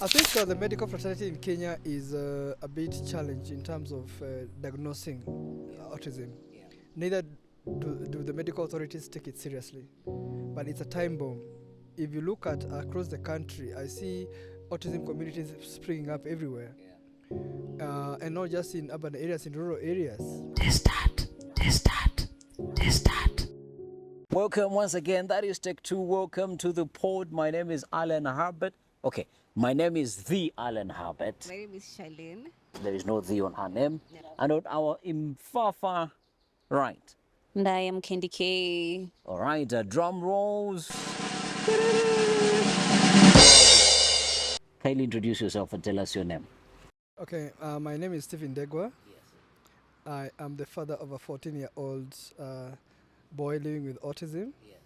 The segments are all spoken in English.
I think the medical fraternity in Kenya is a bit challenged in terms of diagnosing autism. Neither do the medical authorities take it seriously, but it's a time bomb. If you look at across the country, I see autism communities springing up everywhere, and not just in urban areas, in rural areas. Test that. Welcome once again. That is Tech 2. Welcome to the pod. My name is Alan Harbert. Okay, my name is the Alan Harbert. My name is Charlene. There is no the on her name. No. And on our far right. And I am Candy K. All right, drum rolls. Kindly introduce yourself and tell us your name. Okay, my name is Stephen Ndegwa. Yes. I am the father of a 14-year-old boy living with autism. Yes.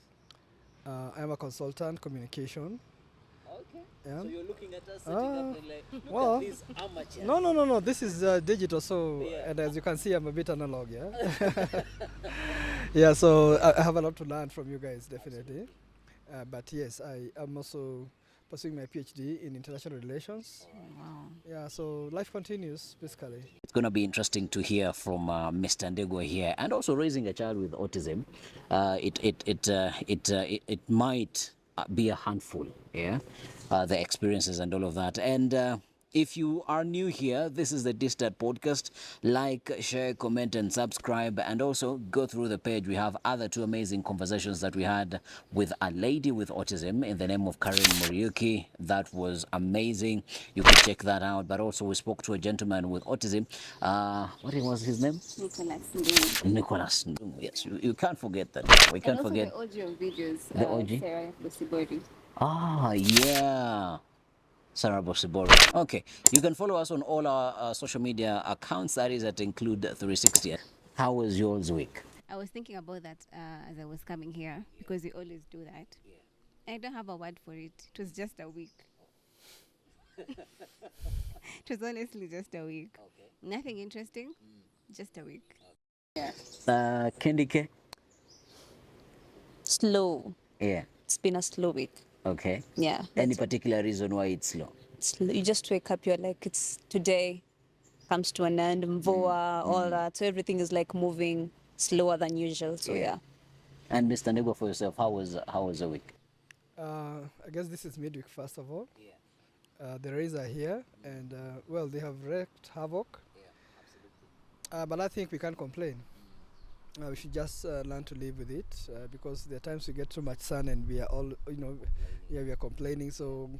I am a consultant, communication. Okay. Yeah. So you're looking at us sitting up and like, well, at these amateurs. No. This is digital, so and as you can see, I'm a bit analog. Yeah. Yeah. So I have a lot to learn from you guys, definitely. But yes, I am also pursuing my PhD in international relations. Oh, wow. Yeah. So life continues, basically. It's going to be interesting to hear from Mr. Ndegwa here, and also raising a child with autism. It might be a handful, yeah, the experiences and all of that. And if you are new here, this is the Distat podcast. Like, share, comment, and subscribe. And also go through the page. We have other two amazing conversations that we had with a lady with autism in the name of Karen Moriuki. That was amazing. You can check that out. But also we spoke to a gentleman with autism. What was his name? Nicholas Ndungu. Yes, you can't forget that. We can't forget. The audio videos. The OG? Sarah Busibori. Ah, yeah. Sarah Bosibori. Okay, you can follow us on all our social media accounts. That is at Include 360. How was yours week? I was thinking about that as I was coming here because we always do that. Yeah. I don't have a word for it. It was just a week. It was honestly just a week. Okay. Nothing interesting, just a week. Okay. Yeah. Candy K? Slow. Yeah. It's been a slow week. Okay. Yeah. Any particular reason why it's slow? You just wake up, you're like, it's today, comes to an end, mvua, all that. So everything is like moving slower than usual. So yeah. And Mr. Ndegwa, for yourself, how was the week? I guess this is midweek, first of all. Yeah. The Rays are here, and well, they have wreaked havoc. Yeah, absolutely. But I think we can't complain. We should just learn to live with it because there are times we get too much sun and we are all, we are complaining. So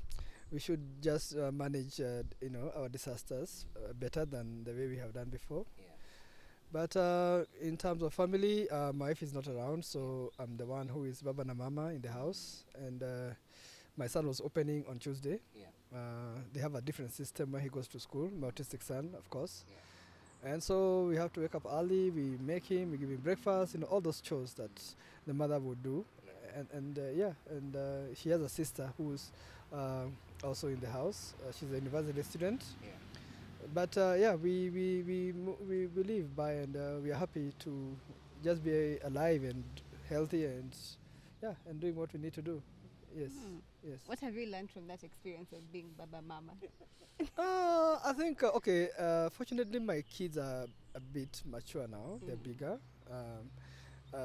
we should just manage, our disasters better than the way we have done before. Yeah. But in terms of family, my wife is not around, so I'm the one who is Baba and Mama in the house. And my son was opening on Tuesday. Yeah. They have a different system where he goes to school, my autistic son, of course. Yeah. And so we have to wake up early, we make him, we give him breakfast, all those chores that the mother would do. Yeah. And she has a sister who's also in the house. She's a university student. Yeah. But we live by, and we are happy to just be alive and healthy and doing what we need to do. Yes. Yes. What have you learned from that experience of being Baba Mama? I think, fortunately my kids are a bit mature now. They're bigger.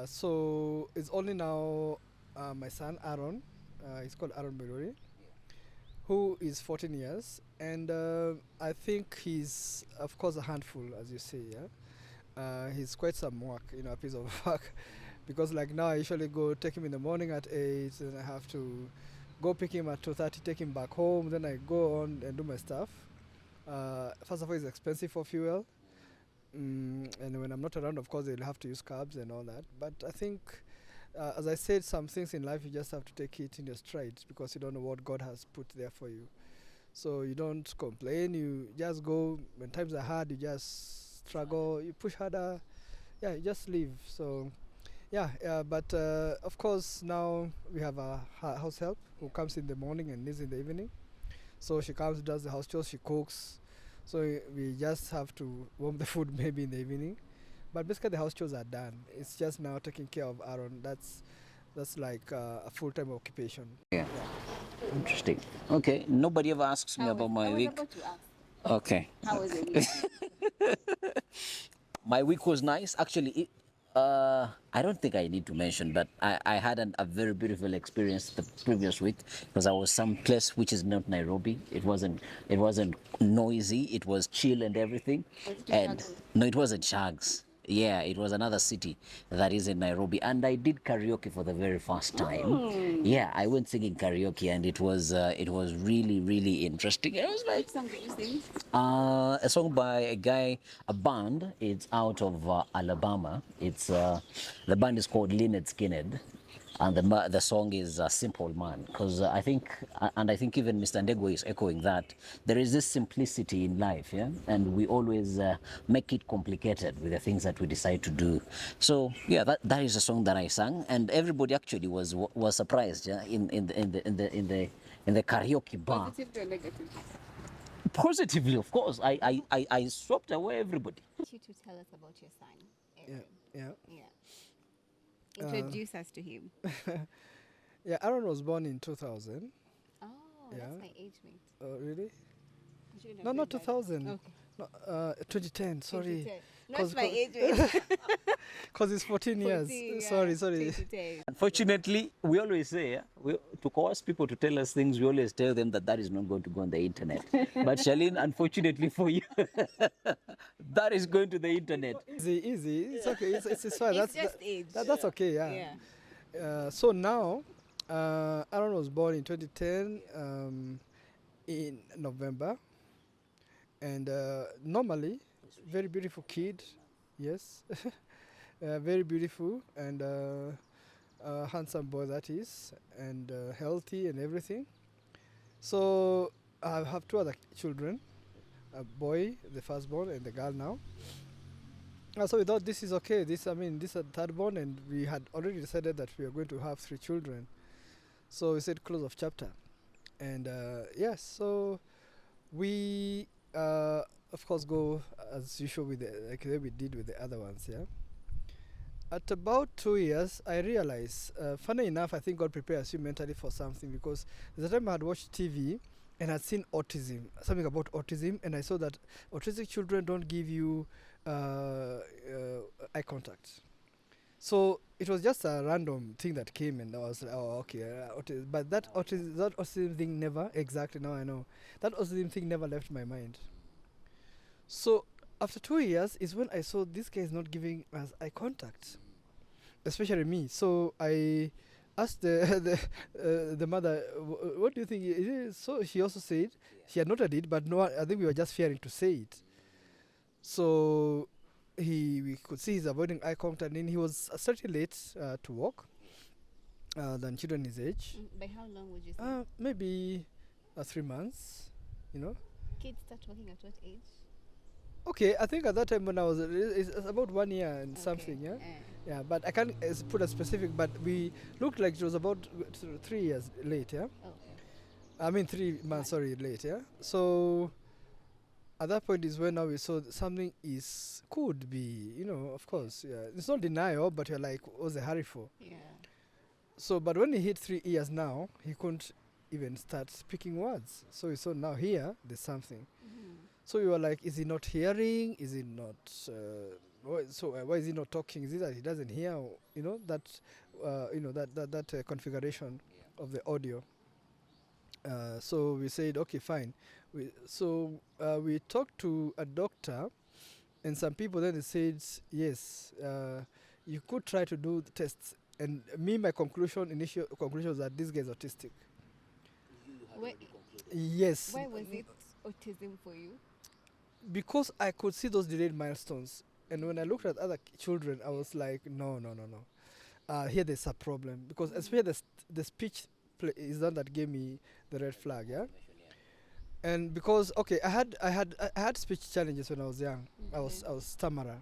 So it's only now my son Aaron, he's called Aaron Miruri, who is 14 years. And I think he's, of course, a handful, as you say, yeah. He's quite some work, a piece of work. Because like now I usually go take him in the morning at 8, and I have to go pick him at 2:30, take him back home, then I go on and do my stuff. First of all, it's expensive for fuel. And when I'm not around, of course, they'll have to use cabs and all that. But I think, as I said, some things in life, you just have to take it in your strides because you don't know what God has put there for you. So you don't complain, you just go. When times are hard, you just struggle, you push harder. Yeah, you just live. So but of course now we have a house help who comes in the morning and leaves in the evening. So she comes, does the house chores, she cooks. So we just have to warm the food maybe in the evening. But basically the house chores are done. It's just now taking care of Aaron. That's like a full-time occupation. Yeah. Interesting. Okay, nobody ever asks me about my week. Okay. How was your week? My week was nice. Actually, I don't think I need to mention, but I had a very beautiful experience the previous week because I was someplace which is not Nairobi. It wasn't noisy. It was chill and everything. Was it And Shags? no, it wasn't Shags. Yeah, it was another city that is in Nairobi, and I did karaoke for the very first time. Yeah, I went singing karaoke, and it was really interesting. It was like Which song did you sing? a song by a band. It's out of Alabama. It's the band is called Lynyrd Skynyrd, and the song is Simple Man. Because I think even Mr. Ndegwa is echoing that there is this simplicity in life, yeah, and we always make it complicated with the things that we decide to do. So yeah, that is a song that I sang, and everybody actually was surprised, yeah, in the karaoke bar. Positive or negative? Positively, of course. I swept away everybody. I want you to tell us about your son, Aaron. Yeah. Introduce us to him. Yeah, Aaron was born in 2000. Oh, Yeah. that's my age mate. Oh, really? You shouldn't have No, said not that. 2000. Okay. No, 2010, sorry. 2010. Cause- Not my age mate. Because it's 14 years. 14, yeah, Sorry. 2010. Unfortunately, we always say, to coerce people to tell us things, we always tell them that is not going to go on the internet. But Charlene, unfortunately for you, that is going to the internet. Easy. It's okay. It's fine. It's just age. That's okay, yeah. So now, Aaron was born in 2010 in November. And normally, very beautiful kid, yes. Very beautiful and handsome boy that is, and healthy and everything. So I have two other children, a boy, the firstborn, and the girl now. So we thought this is okay. This is a third born, and we had already decided that we are going to have 3 children. So we said close of chapter. And yes, so we of course go as usual with like the way we did with the other ones, yeah. At about 2 years, I realized, funny enough, I think God prepares you mentally for something, because the time I had watched TV and had seen autism, something about autism, and I saw that autistic children don't give you eye contact. So it was just a random thing that came, and I was like, oh, okay. But that autism thing never, exactly, now I know, that autism thing never left my mind. So after 2 years is when I saw this guy is not giving us eye contact, especially me. So I asked the mother, what do you think it is? So she also said she had noted it, but no, I think we were just fearing to say it. So we could see he's avoiding eye contact, and he was slightly late to walk than children his age. By how long would you say? Maybe 3 months, you know. Kids start walking at what age? Okay, I think at that time when I was, it's about 1 year and something, yeah? Yeah, but I can't put a specific, but we looked like it was about 3 years late, yeah? Okay. 3 months, sorry, late, yeah? So at that point is when now we saw that something could be, of course, yeah. It's not denial, but you're like, what's the hurry for? Yeah. So, but when he hit 3 years now, he couldn't even start speaking words. So we saw now here, there's something. So we were like, is he not hearing? Is he not? Why is he not talking? Is it that he doesn't hear? That configuration of the audio. So we said, okay, fine. We talked to a doctor, and some people then they said, yes, you could try to do the tests. And my initial conclusion was that this guy is autistic. Yes. Why was it autism for you? Because I could see those delayed milestones, and when I looked at other children, I was like, no. Here there's a problem, because especially the speech is the one that gave me the red flag, yeah. And because I had speech challenges when I was young. I was stammerer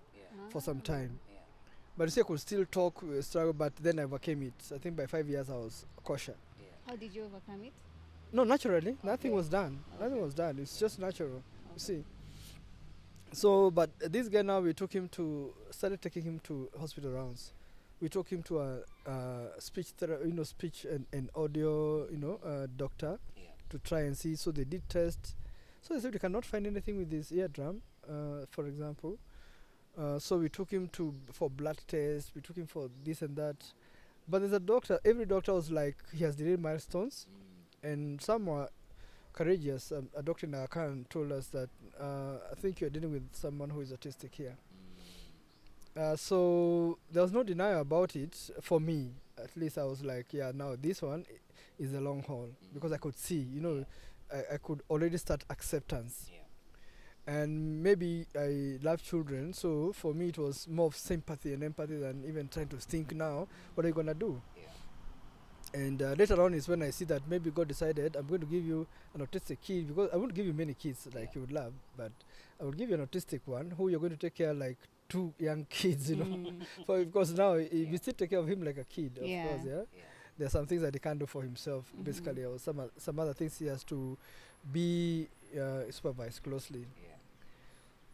for some time, but you see I could still talk, struggle, but then I overcame it. I think by 5 years I was kosher. How did you overcome it? No, naturally, nothing was done. Nothing was done. It's just natural. You see. So, but this guy now, we started taking him to hospital rounds. we took him to a speech and audio, doctor to try and see. So they did test. So they said we cannot find anything with his eardrum, for example. So we took him for blood tests. We took him for this and that. But there's a doctor. Every doctor was like, he has delayed milestones, and some were courageous. A doctor in Akan told us that I think you're dealing with someone who is autistic here. So there was no denial about it for me. At least I was like, yeah, now this one is a long haul, because I could see, I could already start acceptance. And maybe I love children, so for me it was more of sympathy and empathy than even trying to think now, what are you going to do? And later on is when I see that maybe God decided, I'm going to give you an autistic kid, because I won't give you many kids like you would love, but I will give you an autistic one who you're going to take care like 2 young kids, because now you still take care of him like a kid, of course, yeah? There are some things that he can't do for himself, basically, or some other things he has to be supervised closely.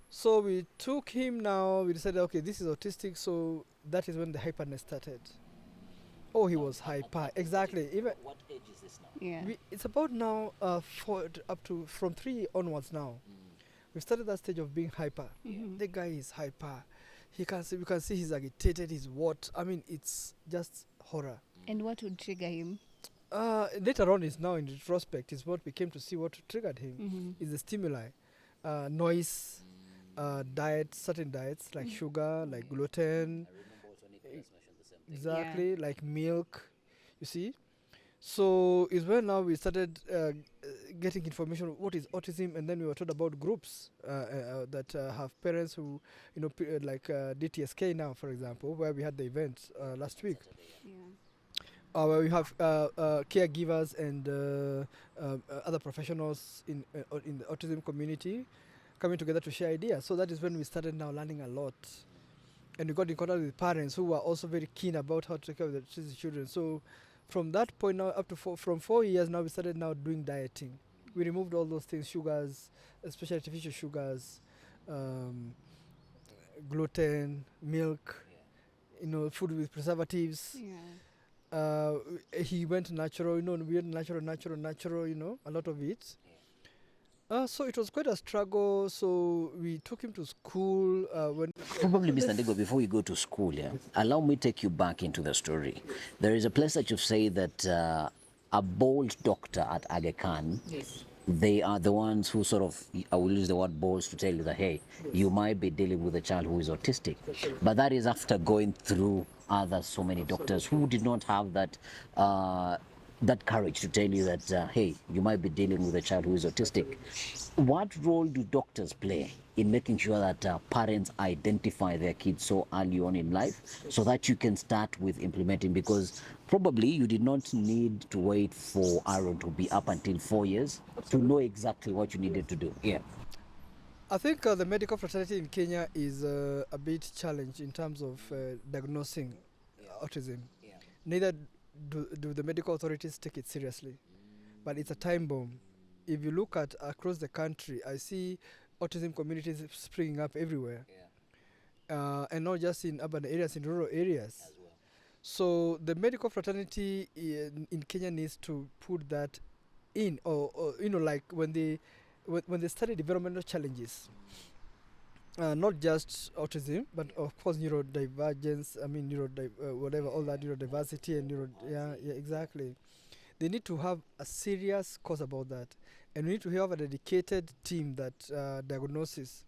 So we took him now, we decided, okay, this is autistic, so that is when the hyperness started. Oh, he was hyper, exactly. Even What age is this now? Yeah. it's about now from 3 onwards now. We started that stage of being hyper. The guy is hyper. We can see he's agitated, he's what? I mean, it's just horror. And what would trigger him? Later on, is now in retrospect, is what we came to see what triggered him. Is the stimuli, noise, diet, certain diets like sugar, like gluten, I remember also Nicholas mentioned the same thing. exactly, like milk, you see. So it's when now we started getting information what is autism, and then we were told about groups that have parents who, like DTSK now, for example, where we had the event last week. Where we have caregivers and other professionals in the autism community coming together to share ideas. So that is when we started now learning a lot. And we got in contact with parents who were also very keen about how to take care of the autistic children. So from that point now up to from 4 years now, we started now doing dieting. We removed all those things, sugars, especially artificial sugars, gluten, milk, food with preservatives. He went natural, we went natural, a lot of it. So it was quite a struggle. So we took him to school. Probably, Mr. Ndegwa, before you go to school, allow me to take you back into the story. There is a place that you've said that a bold doctor at Aga Khan, they are the ones who sort of, I will use the word balls to tell you that, hey, you might be dealing with a child who is autistic. But that is after going through so many doctors who did not have that that courage to tell you that, hey, you might be dealing with a child who is autistic. What role do doctors play in making sure that parents identify their kids so early on in life so that you can start with implementing? Because probably you did not need to wait for Aaron to be up until 4 years to know exactly what you needed to do. I think the medical fraternity in Kenya is a bit challenged in terms of diagnosing autism. Neither do the medical authorities take it seriously, but it's a time bomb. If you look at across the country, I see autism communities springing up everywhere, and not just in urban areas, in rural areas as well. So the medical fraternity in Kenya needs to put that in, or like when they study developmental challenges, not just autism, but of course neurodivergence. I mean whatever, all that neurodiversity and exactly. They need to have a serious course about that, and we need to have a dedicated team that diagnoses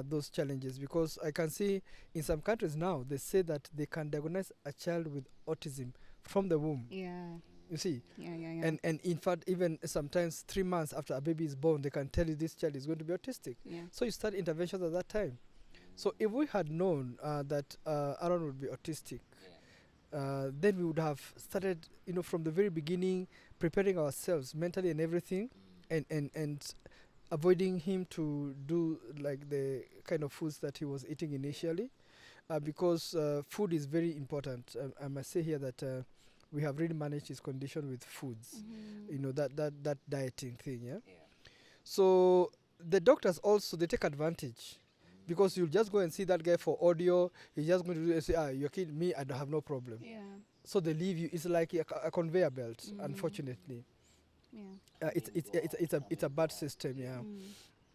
those challenges, because I can see in some countries now they say that they can diagnose a child with autism from the womb. You see, and in fact, even sometimes 3 months after a baby is born, they can tell you this child is going to be autistic. So you start interventions at that time. So if we had known that Aaron would be autistic, then we would have started, from the very beginning, preparing ourselves mentally and everything, and avoiding him to do like the kind of foods that he was eating initially, because food is very important. I must say here that we have really managed his condition with foods, that dieting thing, So the doctors also, they take advantage. Because you'll just go and see that guy for audio. He's just going to do and say, you're kidding me. I don't have no problem. Yeah. So they leave you. It's like a conveyor belt. Unfortunately, it's a bad system. Yeah.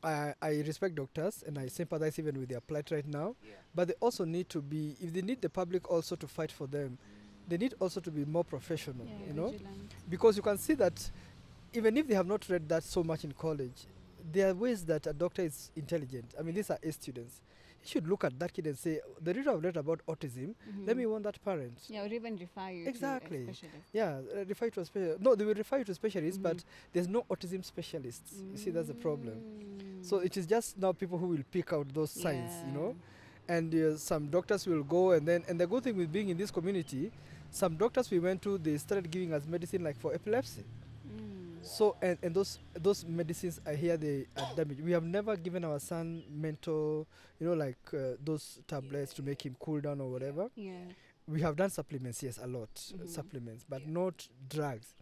I respect doctors and I sympathize even with their plight right now, but they also need to be, if they need the public also to fight for them, they need also to be more professional, you know, because you can see that even if they have not read that so much in college, there are ways that a doctor is intelligent. I mean, these are A students. He should look at that kid and say, the reader I've read about autism, let me warn that parent. Yeah, or even refer you Exactly. to a specialist. Yeah, refer you to a specialist. No, they will refer you to specialists, but there's no autism specialists. You see, that's the problem. So it is just now people who will pick out those signs, you know. And some doctors will go, and the good thing with being in this community, some doctors we went to, they started giving us medicine like for epilepsy. So and those medicines I hear they are damaged. We have never given our son mental, you know, like those tablets to make him cool down or whatever. Yeah. We have done supplements, yes, a lot, supplements, but not drugs,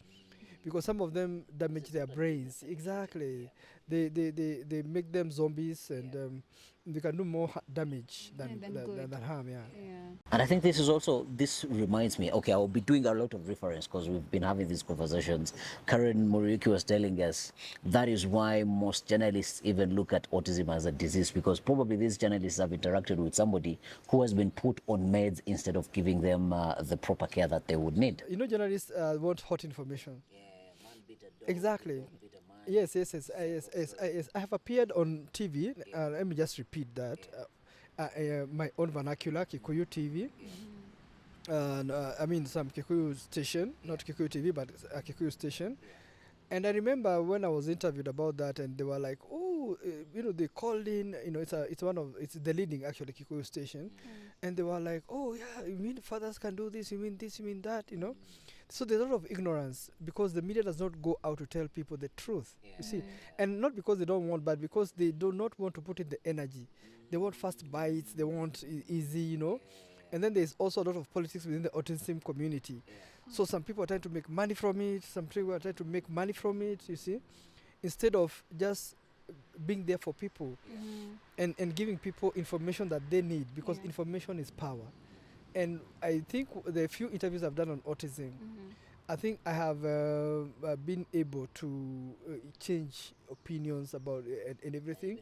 because some of them damage their brains. Exactly, they make them zombies, and they can do more damage than harm. Yeah. And I think this reminds me, okay, I'll be doing a lot of reference because we've been having these conversations. Karen Muriuki was telling us that is why most journalists even look at autism as a disease, because probably these journalists have interacted with somebody who has been put on meds instead of giving them the proper care that they would need. You know, journalists want hot information. Exactly. Yes. I have appeared on TV. Let me just repeat that. My own vernacular, Kikuyu TV. I mean, some Kikuyu station, not Kikuyu TV, but a Kikuyu station. And I remember when I was interviewed about that, and they were like, "Oh, you know, they called in. You know, it's the leading actually Kikuyu station," and they were like, "Oh yeah, you mean fathers can do this? You mean this? You mean that? You know." So there's a lot of ignorance because the media does not go out to tell people the truth. You see, and not because they don't want, but because they do not want to put in the energy. They want fast bites. They want easy, you know. And then there's also a lot of politics within the autism community. So some people are trying to make money from it. Some people are trying to make money from it, you see, instead of just being there for people and giving people information that they need, because information is power. And I think the few interviews I've done on autism, I think I have been able to change opinions about it and everything.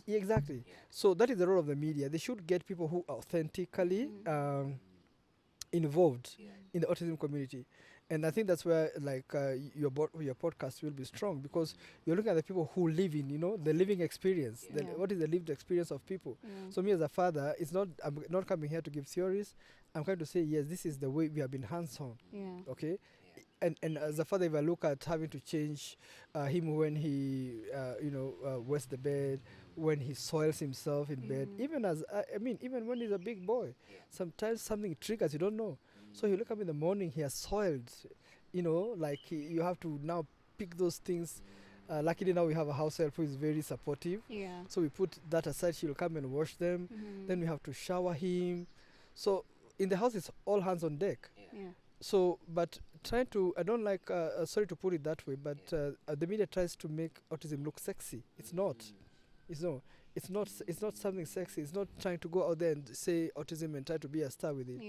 Exactly. So that is the role of the media. They should get people who are authentically involved in the autism community. And I think that's where your podcast will be strong, because you're looking at the people who live in, you know, the living experience. What is the lived experience of people? So me as a father, I'm not coming here to give theories. I'm going to say, yes, this is the way we have been hands-on. Okay? And as a father, if I look at having to change him when he, wets the bed, when he soils himself in bed, even when he's a big boy, sometimes something triggers, you don't know. So you look up in the morning, he has soiled, you know, like you have to now pick those things. Luckily now we have a house help who is very supportive. So we put that aside, she'll come and wash them. Then we have to shower him. So in the house, it's all hands on deck. So, but I don't like, sorry to put it that way, but the media tries to make autism look sexy. It's not. It's not something sexy. It's not trying to go out there and say autism and try to be a star with it.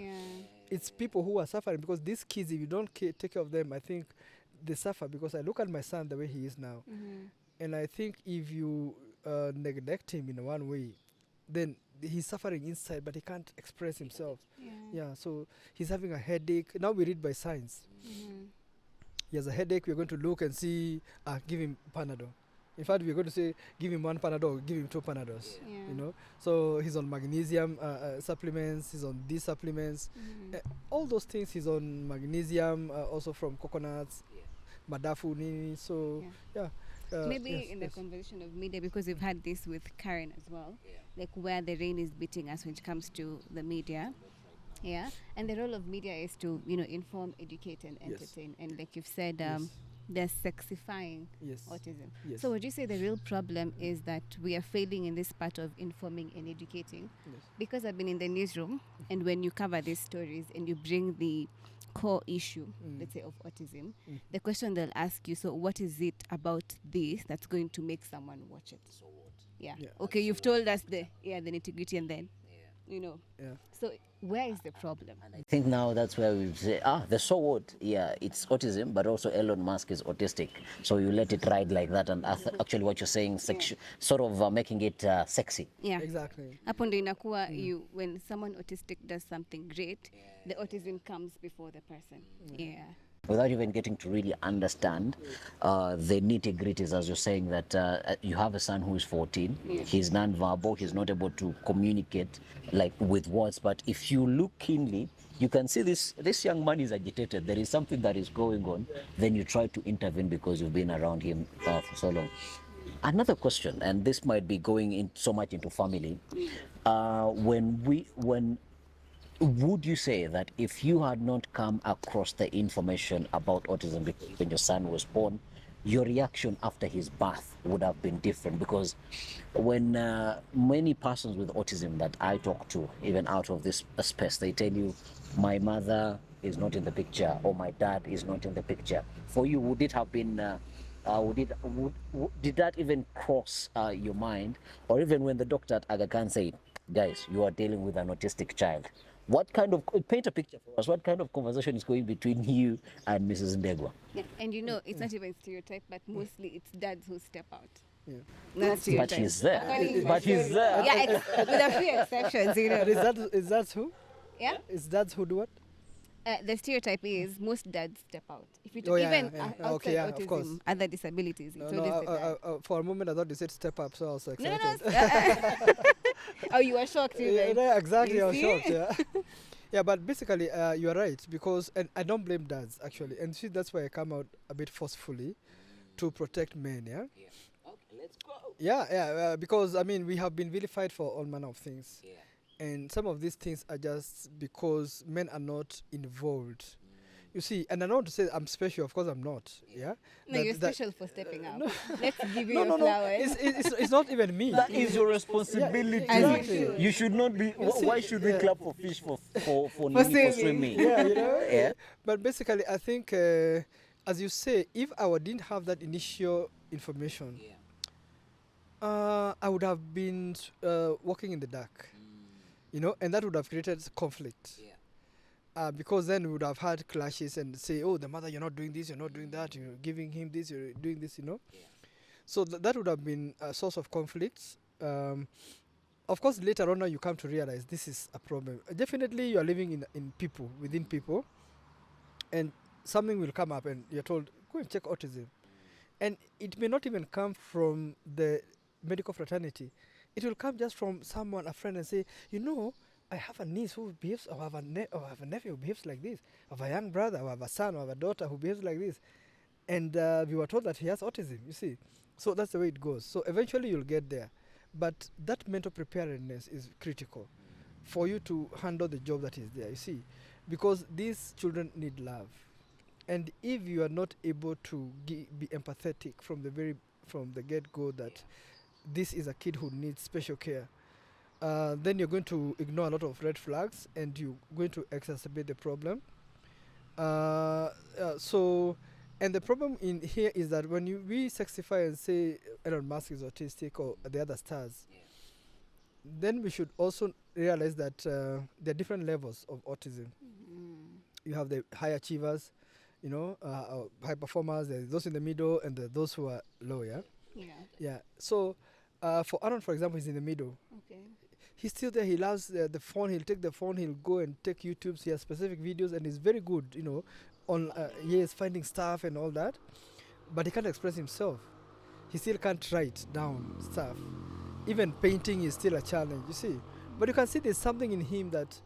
It's people who are suffering, because these kids, if you don't take care of them, I think they suffer. Because I look at my son the way he is now, and I think if you neglect him in one way, then he's suffering inside, but he can't express himself. So he's having a headache. Now we read by signs. He has a headache. We're going to look and see, give him Panadol. In fact, we're going to say, give him 1 Panadol, give him 2 Panadols. You know, so he's on magnesium supplements. He's on these supplements. All those things. He's on magnesium, also from coconuts, madafu nini. So maybe in the conversation of media, because we've had this with Karen as well, like where the rain is beating us when it comes to the media. And the role of media is to, you know, inform, educate, and entertain. And like you've said, they're sexifying autism. So would you say the real problem is that we are failing in this part of informing and educating? Because I've been in the newsroom, and when you cover these stories and you bring the core issue, let's say, of autism, the question they'll ask you, so what is it about this that's going to make someone watch it? So what? Yeah. Okay, you've told us the nitty-gritty, and then, so where is the problem? And I think now that's where we say, the so what? Yeah, it's autism, but also Elon Musk is autistic. So you let it ride like that, and actually what you're saying, sort of making it sexy. Yeah, Exactly. hapo ndo inakuwa when someone autistic does something great, the autism comes before the person. Without even getting to really understand the nitty-gritties, as you're saying that you have a son who is 14, he's non-verbal, he's not able to communicate like with words, but if you look keenly, you can see this young man is agitated, there is something that is going on, then you try to intervene because you've been around him for so long. Another question, and this might be going in so much into family, when would you say that if you had not come across the information about autism when your son was born, your reaction after his birth would have been different? Because when many persons with autism that I talk to, even out of this space, they tell you, my mother is not in the picture, or my dad is not in the picture. For you, would it have been, did that even cross your mind? Or even when the doctor at Aga Khan said, guys, you are dealing with an autistic child, what kind of, paint a picture for us, what kind of conversation is going between you and Mrs. Ndegwa? Yeah, and it's not even stereotype, but mostly it's dads who step out. Yeah. Not stereotype. But he's there. But he's there. Yeah, with a few exceptions, Is that who? Yeah. Is that who do what? The stereotype is most dads step out. If you Oh, yeah, even yeah. outside Okay, yeah, autism, of course. other disabilities, it's always the dad. For a moment I thought you said step up, so I was excited. No. Oh, you were shocked even. Yeah, exactly. You I was see? shocked. Yeah. Yeah, but basically, you are right, because, and I don't blame dads actually, and see that's why I come out a bit forcefully to protect men. Yeah. Okay, let's go. Yeah, because I mean we have been vilified for all manner of things, and some of these things are just because men are not involved. You see, and I don't want to say I'm special. Of course, I'm not. Yeah. No, you're special for stepping out. no. Let's give you No, your no, no. flowers. It's not even me. That is your responsibility. As you Exactly. should. You should not be. Why should we clap for fish for swimming? swimming? Yeah, you know. Yeah. But basically, I think, as you say, if I didn't have that initial information, I would have been walking in the dark, and that would have created conflict. Because then we would have had clashes and say, oh, the mother, you're not doing this, you're not doing that, you're giving him this, you're doing this, So that would have been a source of conflicts. Of course, later on, now you come to realize this is a problem. Definitely, you are living in people, within people, and something will come up and you're told, go and check autism. And it may not even come from the medical fraternity. It will come just from someone, a friend, and say, I have a niece who behaves, or I have a nephew who behaves like this, or I have a young brother, or I have a son, or I have a daughter who behaves like this. And we were told that he has autism, you see. So that's the way it goes. So eventually you'll get there. But that mental preparedness is critical for you to handle the job that is there, you see. Because these children need love. And if you are not able to be empathetic from the get-go that this is a kid who needs special care, then you're going to ignore a lot of red flags and you're going to exacerbate the problem. And the problem in here is that when we sexify and say Elon Musk is autistic or the other stars, then we should also realize that there are different levels of autism. You have the high achievers, high performers, there's those in the middle, and those who are low, Yeah. So for Aaron, for example, he's in the middle. Okay. He's still there. He loves the phone. He'll take the phone. He'll go and take YouTubes. He has specific videos, and he's very good, on he is finding stuff and all that. But he can't express himself. He still can't write down stuff. Even painting is still a challenge, you see. But you can see there's something in him that,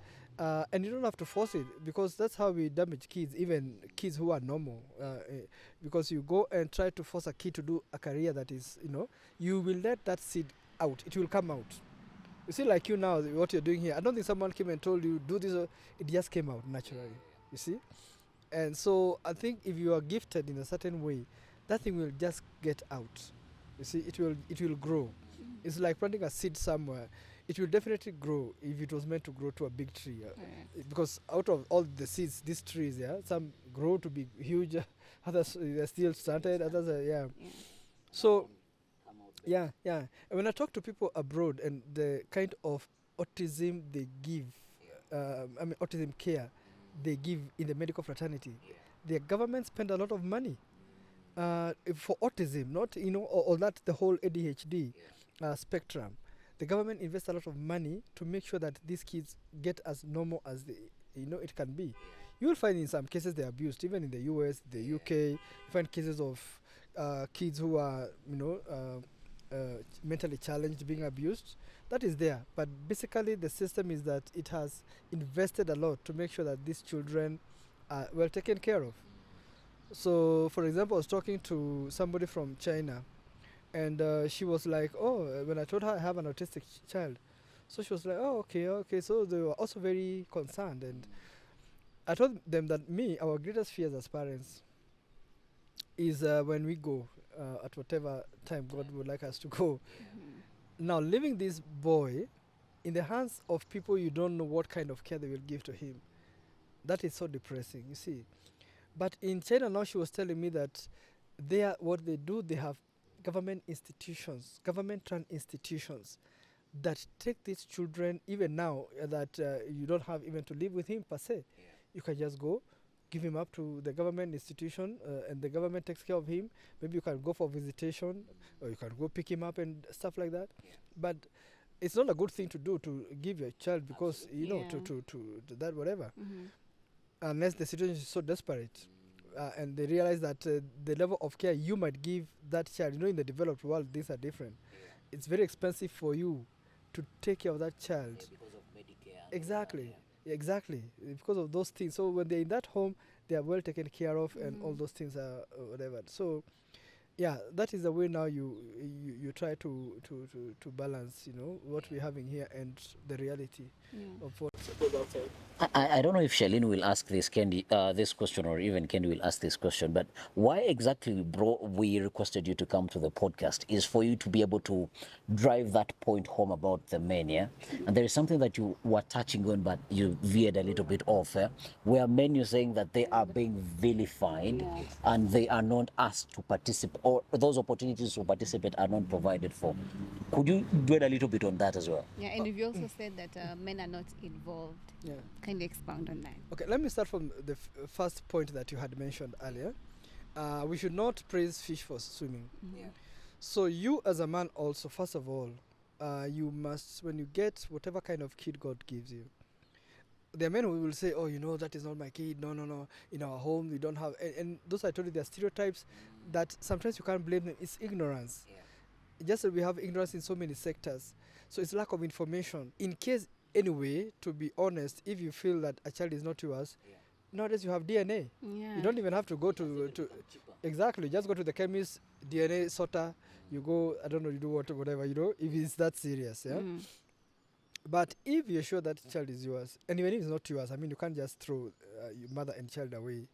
and you don't have to force it, because that's how we damage kids, even kids who are normal. Because you go and try to force a kid to do a career that is, you will let that seed out. It will come out. You see, like you now, what you're doing here, I don't think someone came and told you, do this, it just came out naturally, you see? And so I think if you are gifted in a certain way, that thing will just get out. You see, it will grow. It's like planting a seed somewhere. it will definitely grow if it was meant to grow to a big tree. Because out of all the seeds, these trees, some grow to be huge, others they're still stunted, others are, So, yeah. And when I talk to people abroad and the kind of autism they give, autism care they give in the medical fraternity, their government spend a lot of money for autism, not, or that the whole ADHD spectrum. The government invests a lot of money to make sure that these kids get as normal as it can be. You will find in some cases they're abused, even in the US, the UK. You find cases of kids who are, mentally challenged being abused. That is there. But basically the system is that it has invested a lot to make sure that these children are well taken care of. So, for example, I was talking to somebody from China, and she was like, when I told her I have an autistic child, so she was like, okay. So they were also very concerned. And I told them that our greatest fears as parents is when we go at whatever time God would like us to go. Now, leaving this boy in the hands of people you don't know what kind of care they will give to him, that is so depressing, you see. But in China now, she was telling me that what they do, they have government run institutions that take these children, even now that you don't have even to live with him per se. You can just go, give him up to the government institution, and the government takes care of him. Maybe you can go for visitation, or you can go pick him up and stuff like that. But it's not a good thing to do, to give your child, because, to that whatever. Unless the situation is so desperate. And they realize that the level of care you might give that child, in the developed world, these are different. It's very expensive for you to take care of that child. Because of Medicare. Exactly. Because of those things. So when they're in that home, they are well taken care of, and all those things are whatever. So, that is the way now you try to balance, what we're having here and the reality of what's outside. I don't know if Shalini will ask this this question, or even Kendi will ask this question, but why exactly we requested you to come to the podcast is for you to be able to drive that point home about the men, And there is something that you were touching on, but you veered a little bit off, where men, you're saying that they are being vilified and they are not asked to participate, or those opportunities to participate are not provided for. Could you dwell a little bit on that as well? Yeah, and you also said that men are not involved. Yeah. Can you expound on that? Okay, let me start from the first point that you had mentioned earlier. We should not praise fish for swimming. So you as a man also, first of all, you must, when you get whatever kind of kid God gives you, there are men who will say, that is not my kid, no, in our home we don't have, and those I told you, they are stereotypes that sometimes you can't blame them. It's ignorance. Just that we have ignorance in so many sectors. So it's lack of information. In case, anyway, to be honest, if you feel that a child is not yours, nowadays you have DNA. You don't even have to go to exactly, just go to the chemist, DNA sorter, you go, I don't know, you do whatever, if it's that serious, But if you're sure that child is yours, and even if it's not yours, you can't just throw your mother and child away.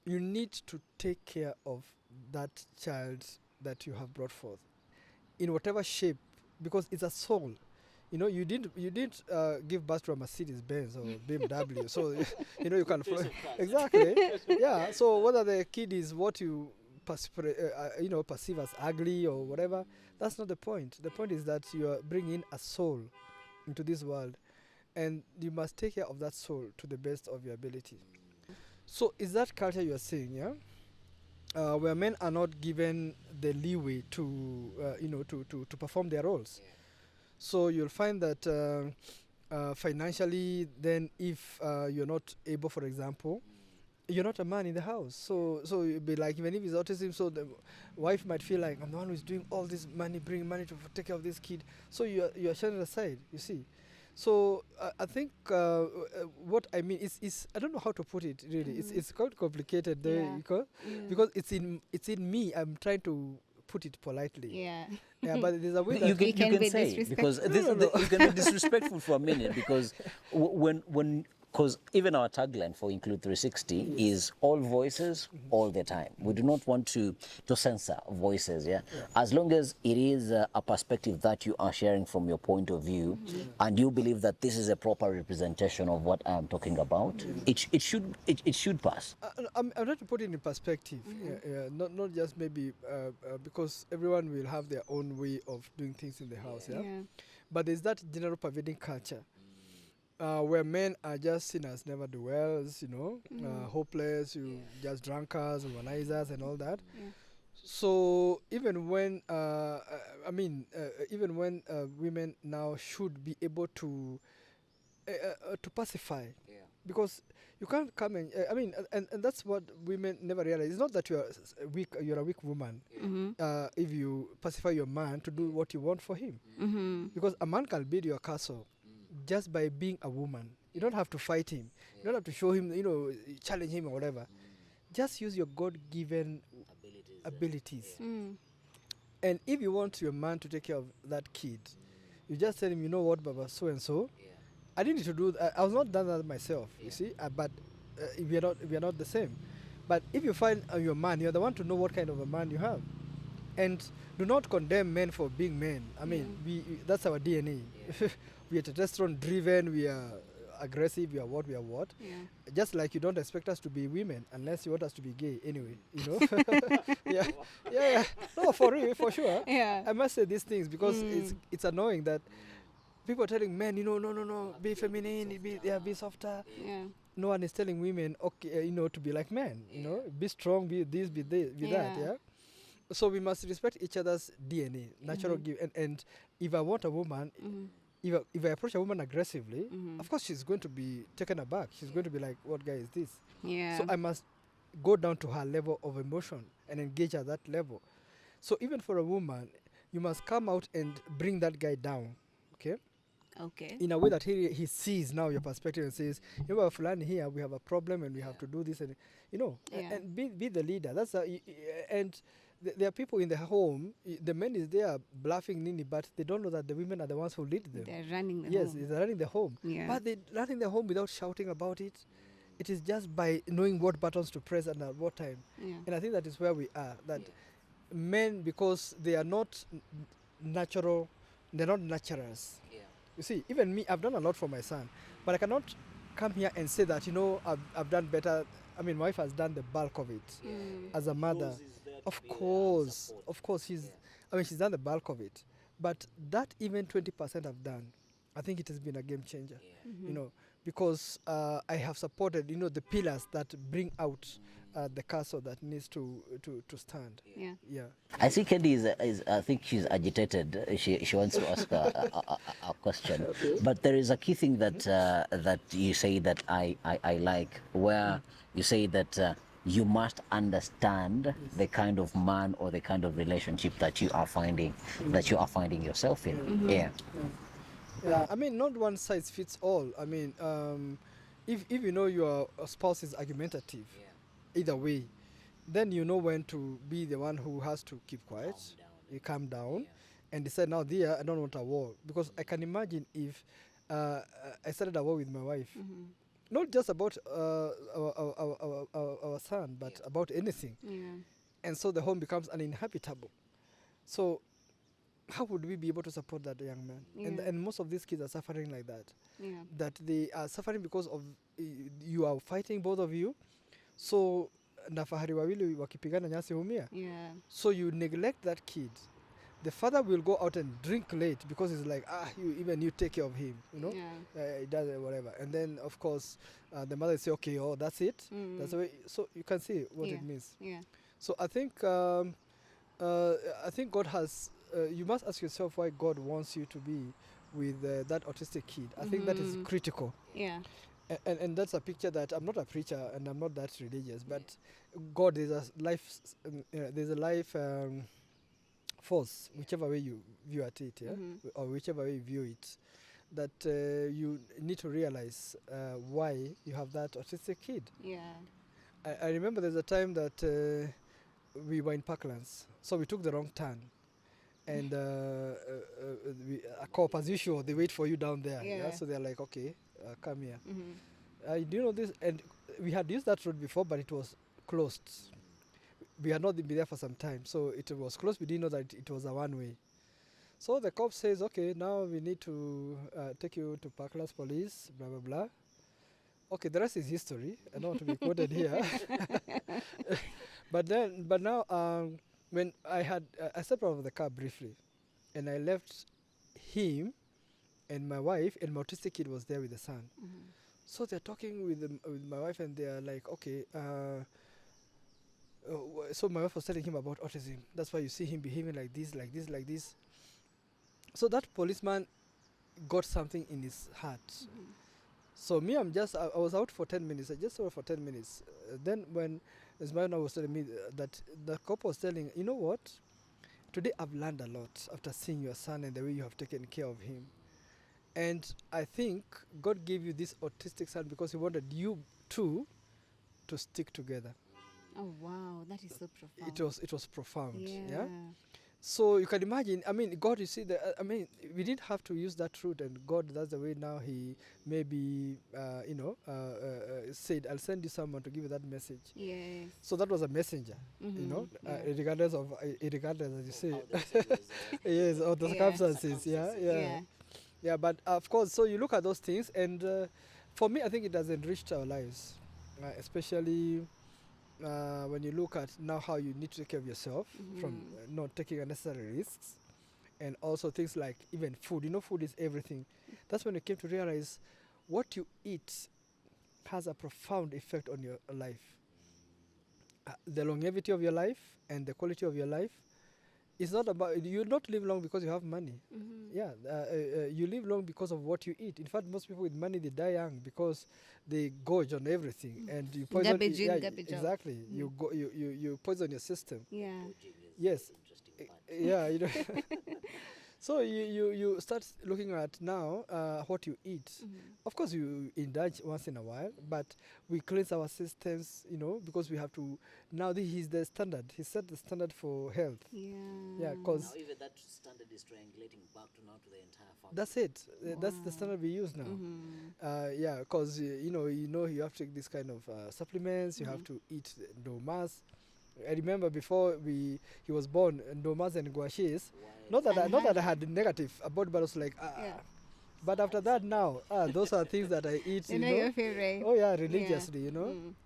You need to take care of that child that you have brought forth in whatever shape, because it's a soul. You didn't give birth to a Mercedes Benz or BMW, so you can exactly. So whether the kid is what you perceive as ugly or whatever, that's not the point. The point is that you are bringing a soul into this world, and you must take care of that soul to the best of your ability. So is that culture you are seeing, where men are not given the leeway to perform their roles? So you'll find that financially, then if you're not able, for example, you're not a man in the house. So you'll be like, even if it's autism, so the wife might feel like, I'm the one who's doing all this money, bringing money to take care of this kid. So you're shunned aside, you see. So I think what I mean is I don't know how to put it really. It's quite complicated because it's in me. I'm trying to put it politely. But there's a way that you can say, because you can be disrespectful for a minute, because when because even our tagline for Include 360 is all voices, all the time. We do not want to censor voices, as long as it is a perspective that you are sharing from your point of view, and you believe that this is a proper representation of what I am talking about, it should pass. I'm trying to put it in perspective, not just maybe because everyone will have their own way of doing things in the house, but there's that general pervading culture where men are just seen as never-do-wells, hopeless, just drunkards, womanizers, and all that. So even when, women now should be able to pacify, because you can't come and and that's what women never realize. It's not that you're weak. You're a weak woman if you pacify your man to do what you want for him, because a man can build your castle just by being a woman. You don't have to fight him. You don't have to show him, challenge him or whatever. Just use your God-given abilities. And if you want your man to take care of that kid, you just tell him, you know what, Baba, so and so. I didn't need to do that. I was not done that myself, you see. But we are not the same. But if you find your man, you're the one to know what kind of a man you have. And do not condemn men for being men. I mean, that's our DNA. We are testosterone driven. We are aggressive. We are what. Just like you don't expect us to be women unless you want us to be gay. Anyway, yeah. No, for real, for sure. Yeah. I must say these things because it's annoying that people are telling men, no, be feminine, be softer. Yeah. No one is telling women, okay, to be like men. Be strong, be this, be that. Yeah. So we must respect each other's DNA, natural give. And if I want a woman, if I approach a woman aggressively, of course she's going to be taken aback. She's going to be like, what guy is this? Yeah. So I must go down to her level of emotion and engage at that level. So even for a woman, you must come out and bring that guy down, okay? Okay. In a way that he sees now your perspective and says, Fulani here, we have a problem and we have to do this, and and be the leader. That's and there are people in the home. The men is there bluffing Nini, but they don't know that the women are the ones who lead them. They're running the home. Yes, they're running the home. Yeah. But they're running the home without shouting about it. It is just by knowing what buttons to press and at what time. Yeah. And I think that is where we are. That men, because they are not natural, they're not naturals. Yeah. You see, even me, I've done a lot for my son, but I cannot come here and say that, I've done better. I mean, my wife has done the bulk of it as a mother. Of course, she's done the bulk of it. But that even 20% I've done, I think it has been a game changer, because I have supported, the pillars that bring out the castle that needs to stand. Yeah. I see Candy is I think she's agitated. She wants to ask a question. Okay. But there is a key thing that that you say that I like, where you say that you must understand the kind of man or the kind of relationship that you are finding yourself in. Yeah. Yeah, I mean, not one size fits all. I mean, if your spouse is argumentative, either way, then you know when to be the one who has to keep quiet, you calm down, and decide, now, dear, I don't want a war. Because I can imagine if I started a war with my wife, not just about our son, but about anything. Yeah. And so the home becomes uninhabitable. So how would we be able to support that young man? Yeah. And most of these kids are suffering like that. Yeah. That they are suffering because of you are fighting, both of you. So nafahari wawili wakipigana nyasi humia. Yeah. So you neglect that kid. The father will go out and drink late because it's like, you take care of him, he does whatever. And then, of course, the mother will say, okay, that's it. That's the way. So you can see what it means. Yeah. So I think God has, you must ask yourself why God wants you to be with that autistic kid. I think that is critical. Yeah. And that's a picture that, I'm not a preacher and I'm not that religious, but God is a life, there's a life force, whichever way you view at it, or whichever way you view it, that you need to realize why you have that autistic kid. Yeah. I remember there's a time that we were in Parklands, so we took the wrong turn. And a cop, as usual, they wait for you down there. Yeah. So they're like, okay, come here. do you know this? And we had used that road before, but it was closed. We had not been there for some time, so it was closed. We didn't know that it was a one-way. So the cop says, okay, now we need to take you to Parklands Police, blah, blah, blah. Okay, the rest is history. I don't want to be quoted here. But now, when I stepped out of the car briefly, and I left him and my wife, and my autistic kid was there with the son. So they're talking with my wife, and they're like, okay, so my wife was telling him about autism. That's why you see him behaving like this, like this, like this. So that policeman got something in his heart. So me, I was out for 10 minutes. I just out for 10 minutes. Then when Ismail was telling me that the cop was telling, you know what? Today I've learned a lot after seeing your son and the way you have taken care of him. And I think God gave you this autistic son because he wanted you two to stick together. Oh wow, that is so profound. It was profound. Yeah. So you can imagine, I mean, God, you see, we didn't have to use that route, and God, that's the way now he maybe, said, I'll send you someone to give you that message. Yes. So that was a messenger, regardless, as you say, yes, of the circumstances, yeah. But of course, so you look at those things, and for me, I think it has enriched our lives, especially when you look at now how you need to take care of yourself from not taking unnecessary risks, and also things like even food. You know, food is everything. That's when you came to realize what you eat has a profound effect on your life. The longevity of your life and the quality of your life is not about, you don't live long because you have money. You live long because of what you eat. In fact, most people with money, they die young because they gorge on everything, and you poison. Garbage in, garbage out. Exactly. You poison your system. Yeah. Yes. Yeah. You know. So you start looking at now what you eat. Of course, you indulge once in a while, but we cleanse our systems, because we have to. Now this is the standard. He set the standard for health. Yeah, because now even that standard is triangulating back to the entire family. That's it. That's the standard we use now. Yeah, because you have to take this kind of supplements. You have to eat ndomas. I remember before he was born, ndomas and guashis. Not that I had negative about, but I was like, But after that now, those are things that I eat. You know your favorite. Oh yeah, religiously,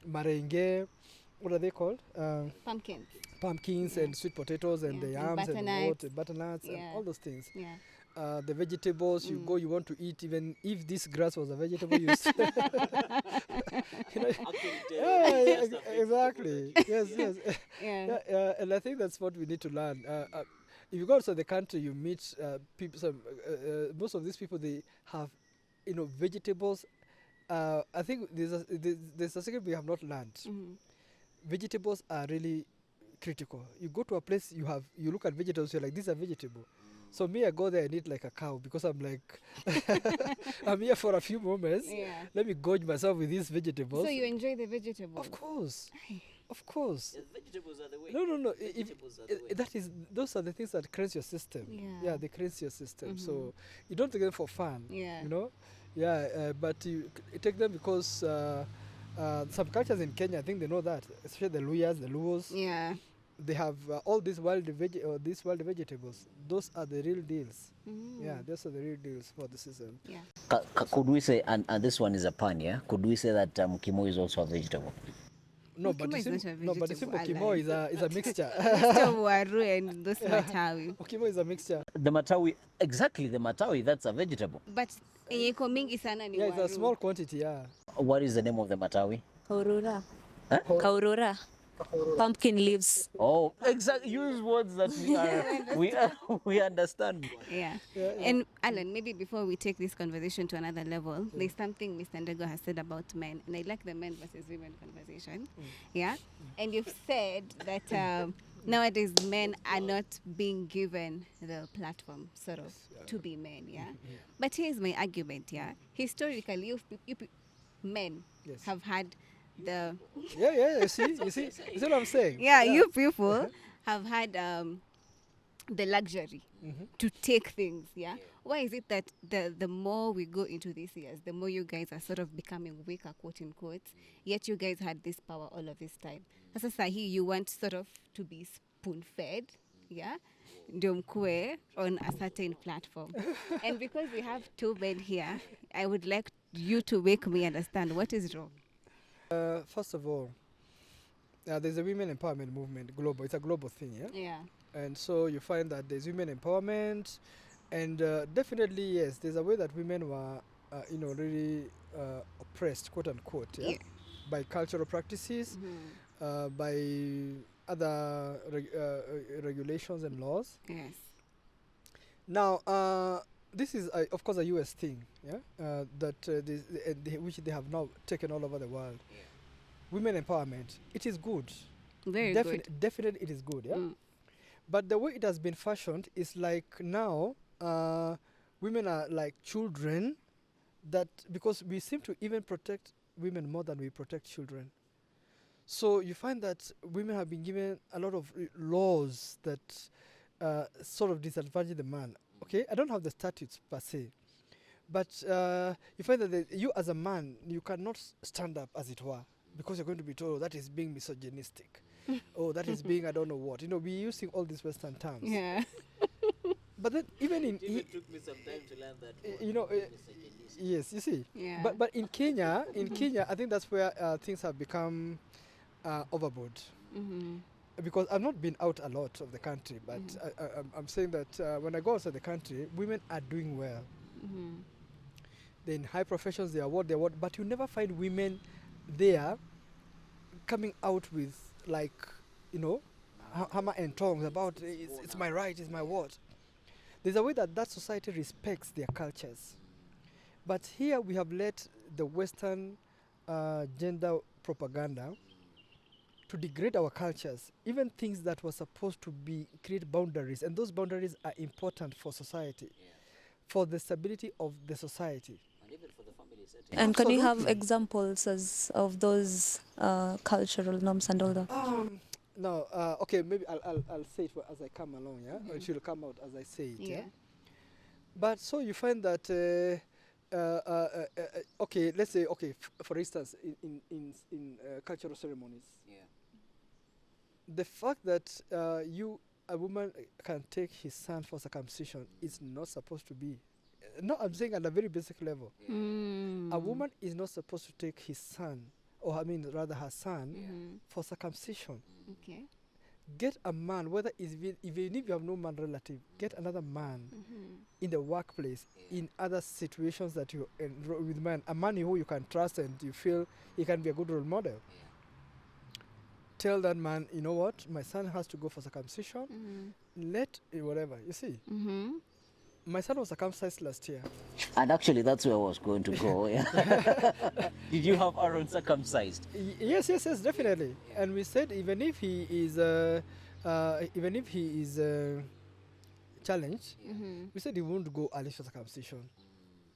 Marenge, what are they called? Pumpkins. Pumpkins and sweet potatoes and the yams and butternuts and all those things. Yeah. The vegetables you want to eat, even if this grass was a vegetable, exactly. Yes. And I think that's what we need to learn. If you go outside the country, you meet people. Most of these people, they have, vegetables. I think there's a secret we have not learned. Vegetables are really critical. You go to a place, you look at vegetables, you're like, these are vegetable. So me, I go there and eat like a cow because I'm like, I'm here for a few moments. Let me gorge myself with these vegetables. So you enjoy the vegetables? Of course. Of course. Yeah, vegetables are the way. No. Those are the things that cleanse your system. Yeah, they cleanse your system. So you don't take them for fun. But you take them because some cultures in Kenya, I think they know that, especially the Luyas, the Luos. Yeah. They have all these wild vegetables. Those are the real deals. Yeah, those are the real deals for the season. Yeah. Could we say, and this one is a pun, yeah? Could we say that kimo is also a vegetable? No, but the simple kimo is a mixture. And those matawi. Kimo is a mixture. The matawi, exactly, the matawi, that's a vegetable. But mingi sana ni it's a small quantity, yeah. What is the name of the matawi? Kaurura. Kaurura. Pumpkin leaves. Oh, exactly. Use words that we understand. Yeah. And Alan, maybe before we take this conversation to another level, there's something Mr. Ndegwa has said about men, and I like the men versus women conversation. Yeah. And you've said that nowadays men are not being given the platform, sort of, to be men. Yeah. But here's my argument. Yeah. Historically, you men have had the you see what I'm saying? You people have had the luxury to take things. Yeah? Why is it that the more we go into these years, the more you guys are sort of becoming weaker, quote unquote, yet you guys had this power all of this time? Sasa sahi, you want sort of to be spoon fed, yeah, ndio mkue on a certain platform. And because we have two men here, I would like you to make me understand what is wrong. First of all, there's a women empowerment movement, global. It's a global thing, yeah? Yeah. And so you find that there's women empowerment, and definitely, yes, there's a way that women were, really oppressed, quote unquote, yeah? By cultural practices, by other regulations and laws. Yes. Now, this is, of course, a US thing, yeah, which they have now taken all over the world. Women empowerment, it is good. Very good. Definitely, it is good, yeah. But the way it has been fashioned is like now, women are like children, because we seem to even protect women more than we protect children. So you find that women have been given a lot of laws that sort of disadvantage the man. Okay, I don't have the statutes per se, but you find that you as a man, you cannot stand up, as it were, because you're going to be told, oh, that is being misogynistic. Oh, that is being I don't know what. We're using all these Western terms. Yeah. But then even in... It took me some time to learn that. Yes, you see. Yeah. But in Kenya, I think that's where things have become overboard. Because I've not been out a lot of the country, but I'm saying that when I go outside the country, women are doing well. They're in high professions, they are what, but you never find women there coming out with, like, hammer and tongs about it's my right, it's my what. There's a way that society respects their cultures. But here we have let the Western gender propaganda to degrade our cultures, even things that were supposed to create boundaries, and those boundaries are important for society, for the stability of the society. And even for the family setting. And can you have examples of those cultural norms and all that? No, okay, maybe I'll say it as I come along, yeah? Or it will come out as I say it, yeah? But so you find that, okay, let's say, okay, for instance, in cultural ceremonies, the fact that a woman can take his son for circumcision is not supposed to be. No, I'm saying at a very basic level. A woman is not supposed to take his son, or I mean rather her son, for circumcision. Okay. Get a man, even if you have no man relative, get another man in the workplace, in other situations that you enroll with man, a man who you can trust and you feel he can be a good role model. Tell that man, you know what, my son has to go for circumcision. Whatever, you see. My son was circumcised last year. And actually, that's where I was going to go. Yeah. Did you have Aaron circumcised? Yes, definitely. And we said even if he is challenged, we said he won't go early for circumcision.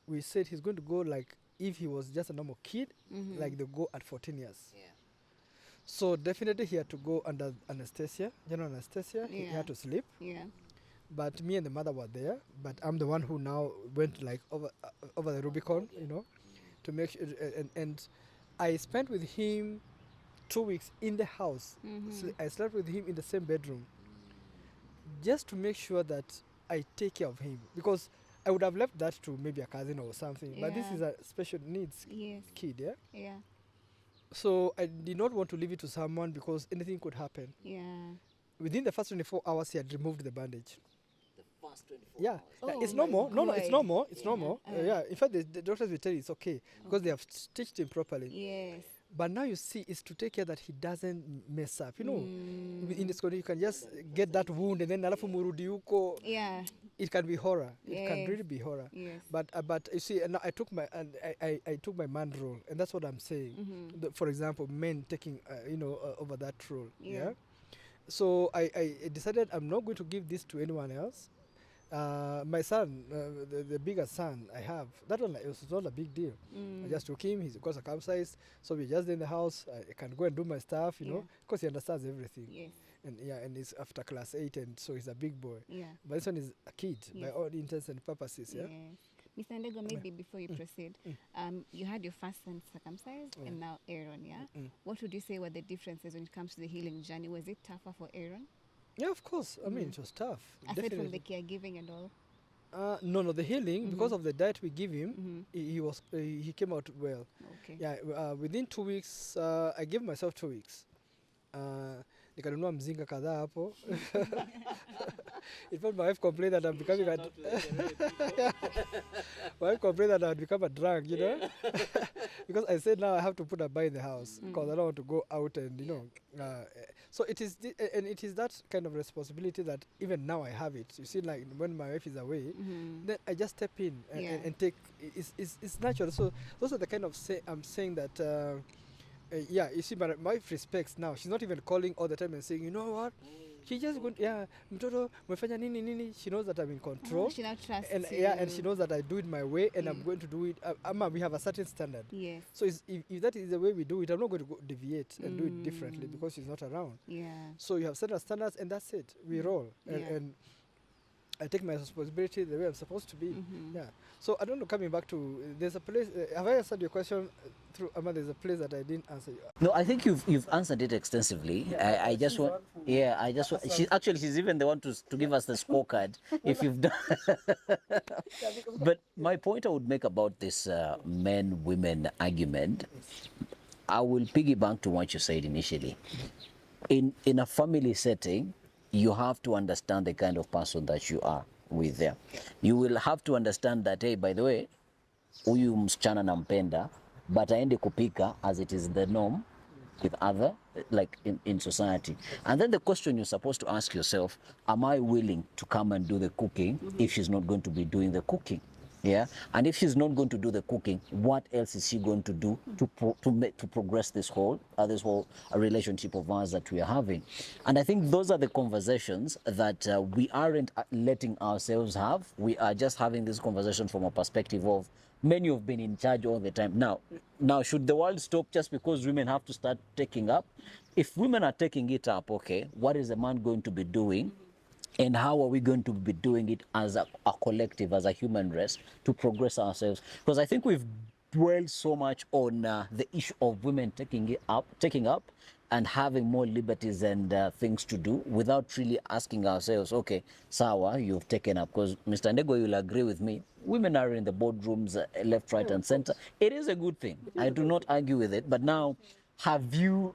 We said he's going to go like if he was just a normal kid, like they go at 14 years. So definitely he had to go under anesthesia, general anesthesia. He had to sleep. But me and the mother were there. But I'm the one who now went like over the Rubicon, to make sure. And I spent with him 2 weeks in the house. So I slept with him in the same bedroom, just to make sure that I take care of him. Because I would have left that to maybe a cousin or something. But this is a special needs kid, yeah? So I did not want to leave it to someone because anything could happen. Within the first 24 hours, he had removed the bandage. The first 24 hours? Oh, it's normal. No, it's normal. It's normal. In fact, the doctors will tell you it's okay because they have stitched him properly. But now you see, it's to take care that he doesn't mess up. In this country, you can just get that wound and then alafu murudi huko. It can be horror. It can really be horror. But you see, now I took my man role, and that's what I'm saying. For example, men taking over that role. So I decided I'm not going to give this to anyone else. My son, the biggest son I have, that one it was not a big deal. I just took him. He's got circumcised, so we're just in the house. I can go and do my stuff, because he understands everything. and he's after class 8, and so he's a big boy. Yeah. But this one is a kid by Yes. all intents and purposes. Yeah. Yes. Mr. Ndegwa, maybe before you proceed, you had your first son circumcised and now Aaron, yeah? What would you say were the differences when it comes to the healing journey? Was it tougher for Aaron? Yeah, of course. I mean, it was tough. Aside from the Definitely. caregiving and all? No, the healing, because of the diet we give him, he came out well. Okay. Yeah, within 2 weeks, I gave myself 2 weeks. Nikanunua mzinga kadhaa hapo. In fact, my wife complained that I'm becoming a my wife complained that I'd become a drug, you know, because I said now I have to put a bar in the house because I don't want to go out and so it is and it is that kind of responsibility that even now I have it. You see, like when my wife is away, then I just step in and take. It's natural. So those are the kind of I'm saying that. Yeah, you see, but my wife respects now. She's not even calling all the time and saying, you know what? She just going, mtoto, umefanya nini nini. She knows that I'm in control. She now trusts And you. and she knows that I do it my way, and I'm going to do it. We have a certain standard. Yes. So if that is the way we do it, I'm not going to deviate and do it differently because she's not around. Yeah. So you have certain standards, and that's it. We roll, and I take my responsibility the way I'm supposed to be. Yeah. So I don't know. Coming back to there's a place. Have I answered your question through Amma? There's a place that I didn't answer you. No, I think you've answered it extensively. I just want, she's even the one to give us the scorecard if you've done. But my point I would make about this men-women argument, I will piggyback to what you said initially. In a family setting, you have to understand the kind of person that you are with there. You will have to understand that, hey, by the way, huyu msichana nampenda, but aende kupika as it is the norm with other, like in society. And then the question you're supposed to ask yourself, am I willing to come and do the cooking if she's not going to be doing the cooking? Yeah, and if she's not going to do the cooking, what else is she going to do to progress this whole relationship of ours that we are having? And I think those are the conversations that we aren't letting ourselves have. We are just having this conversation from a perspective of men who've been in charge all the time. Now, should the world stop just because women have to start taking up? If women are taking it up, okay, what is the man going to be doing? And how are we going to be doing it as a collective, as a human race, to progress ourselves? Because I think we've dwelled so much on the issue of women taking up and having more liberties and things to do without really asking ourselves, okay, Sawa, you've taken up. Because Mr. Ndegwa, you'll agree with me, women are in the boardrooms left, right, and center. It is a good thing. I do not argue with it. But now, have you,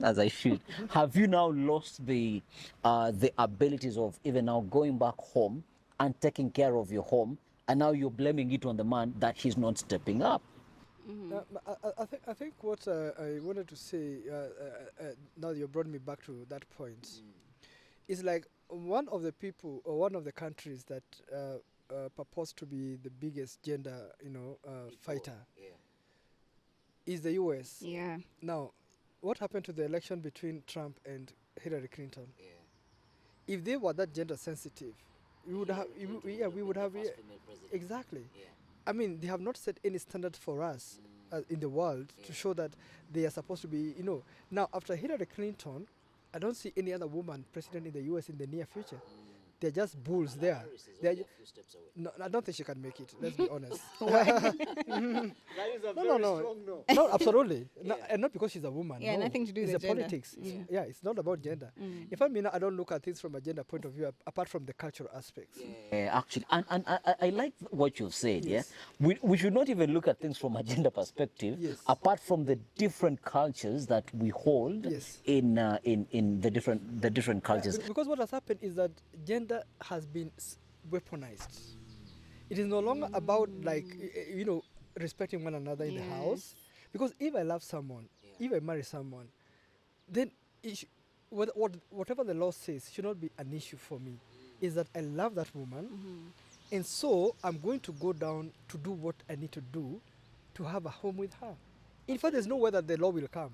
as I should, have you now lost the abilities of even now going back home and taking care of your home, and now you're blaming it on the man that he's not stepping up? I think what I wanted to say, now you brought me back to that point, is like one of the people or one of the countries that purports to be the biggest gender, fighter. Is the US. Yeah. Now, what happened to the election between Trump and Hillary Clinton? If they were that gender sensitive, we would have, we would have, exactly. I mean, they have not set any standard for us in the world to show that they are supposed to be, Now, after Hillary Clinton, I don't see any other woman president in the US in the near future. They're just bulls there. No, I don't think she can make it. Let's be honest. No, absolutely. No, and not because she's a woman. Yeah, no. nothing to do with it's gender. Politics. It's not about gender. If I don't look at things from a gender point of view, apart from the cultural aspects. Yeah, actually, and I like what you've said. Yes. Yeah, we should not even look at things from a gender perspective. Yes. Apart from the different cultures that we hold in the different cultures. Because what has happened is that gender has been weaponized. It is no longer about respecting one another in the house. Because if I love someone, if I marry someone, then whatever the law says should not be an issue for me. Is that I love that woman, and so I'm going to go down to do what I need to do to have a home with her. In fact, there's no way that the law will come.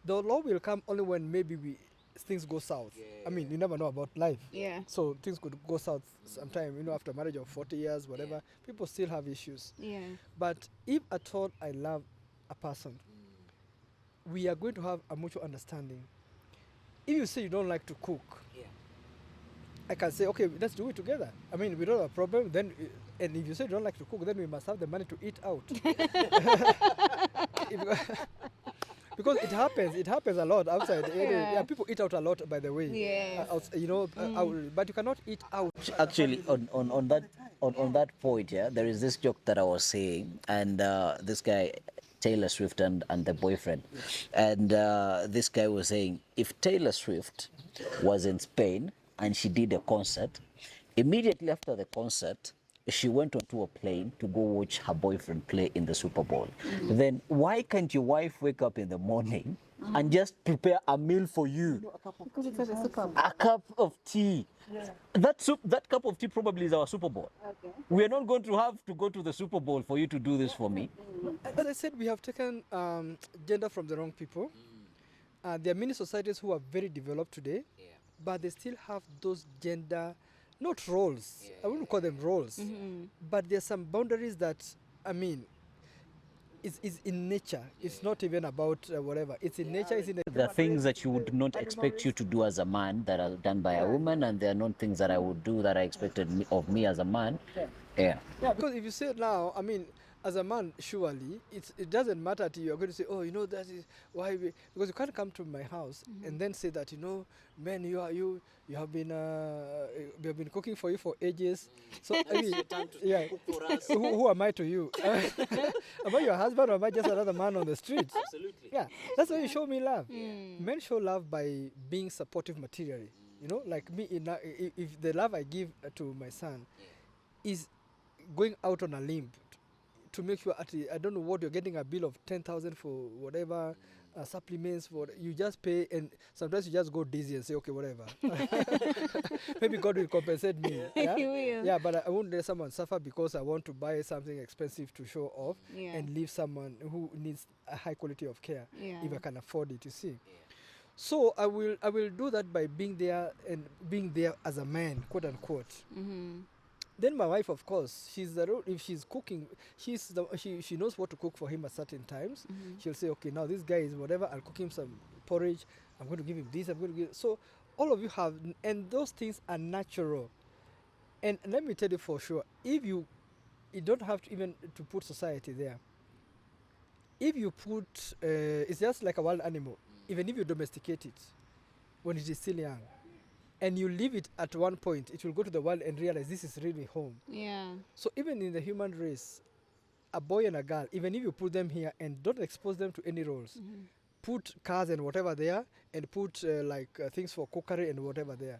The law will come only when maybe things go south. I mean, you never know about life. Yeah. So things could go south sometime, after marriage of 40 years, whatever. People still have issues. Yeah. But if at all I love a person, we are going to have a mutual understanding. If you say you don't like to cook, I can say, okay, let's do it together. I mean, we don't have a problem. Then, and if you say you don't like to cook, then we must have the money to eat out. Because it happens a lot outside. Yeah, people eat out a lot, by the way. Yes. But you cannot eat out. Actually, on that point, yeah, there is this joke that I was saying, and this guy, Taylor Swift and the boyfriend, and this guy was saying, if Taylor Swift was in Spain and she did a concert, immediately after the concert, she went onto a plane to go watch her boyfriend play in the Super Bowl. Then why can't your wife wake up in the morning and just prepare a meal for you? Because it's a Super Bowl. A cup of tea. That cup of tea probably is our Super Bowl. Okay. We are not going to have to go to the Super Bowl for you to do this for me. As I said, we have taken gender from the wrong people. There are many societies who are very developed today, but they still have those gender, not roles. I wouldn't call them roles, but there are some boundaries that, I mean, is in nature. It's not even about whatever. It's in nature. It's in There are things that you would not expect you to do as a man that are done by a woman, and there are not things that I would do that I expected of me as a man. Yeah. Because if you say it now, I mean, as a man, surely it doesn't matter to you. You're going to say, oh, you know, that is why because you can't come to my house and then say that, you know, man, you have been cooking for you for ages. So I mean, yeah, who am I to you? Am I your husband, or am I just another man on the street? Absolutely. Yeah, that's why you show me love. Men show love by being supportive materially. You know, like me, if the love I give to my son is going out on a limb to make sure, I don't know what, you're getting a bill of 10,000 for whatever supplements, for you just pay, and sometimes you just go dizzy and say, okay, whatever. Maybe God will compensate me. Yeah? He will. Yeah, but I won't let someone suffer because I want to buy something expensive to show off and leave someone who needs a high quality of care if I can afford it, you see. So I will do that by being there, and being there as a man, quote unquote. Then my wife, of course, if she's cooking, she knows what to cook for him at certain times. She'll say, okay, now this guy is whatever, I'll cook him some porridge, I'm going to give him this, I'm going to give. So all of you have, and those things are natural. And let me tell you for sure, if you don't have to even to put society there. If you put, it's just like a wild animal. Even if you domesticate it, when it is still young, and you leave it at one point, it will go to the world and realize this is really home. Yeah. So even in the human race, a boy and a girl, even if you put them here and don't expose them to any roles, put cars and whatever there, and put things for cookery and whatever there,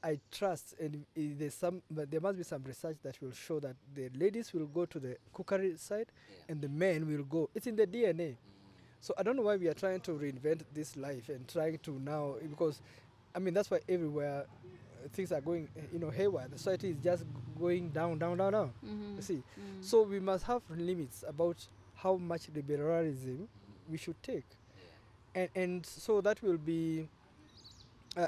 I trust, and there must be some research that will show that the ladies will go to the cookery side and the men will go. It's in the DNA. So I don't know why we are trying to reinvent this life and trying to now, because I mean, that's why everywhere things are going, haywire. The society is just going down. You see, so we must have limits about how much liberalism we should take, and so that will be,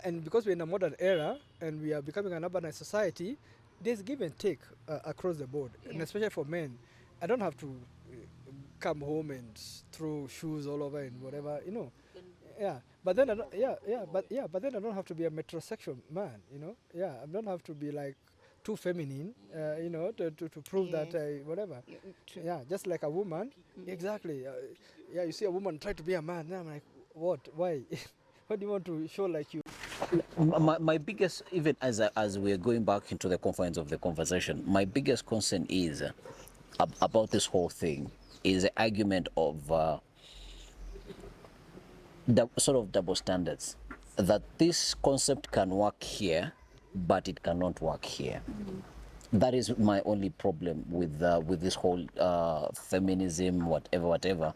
and because we're in a modern era and we are becoming an urbanized society, there's give and take across the board, and especially for men. I don't have to come home and throw shoes all over and whatever, Yeah, but then but then I don't have to be a metrosexual man, I don't have to be like too feminine, to prove that whatever. Yeah, just like a woman, exactly. You see a woman try to be a man, and I'm like, what? Why? What do you want to show like you? My biggest, even as we're going back into the confines of the conversation, my biggest concern is about this whole thing is the argument of the sort of double standards, that this concept can work here, but it cannot work here. That is my only problem with this whole feminism, whatever.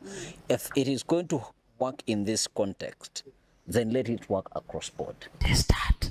If it is going to work in this context, then let it work across board. Test that.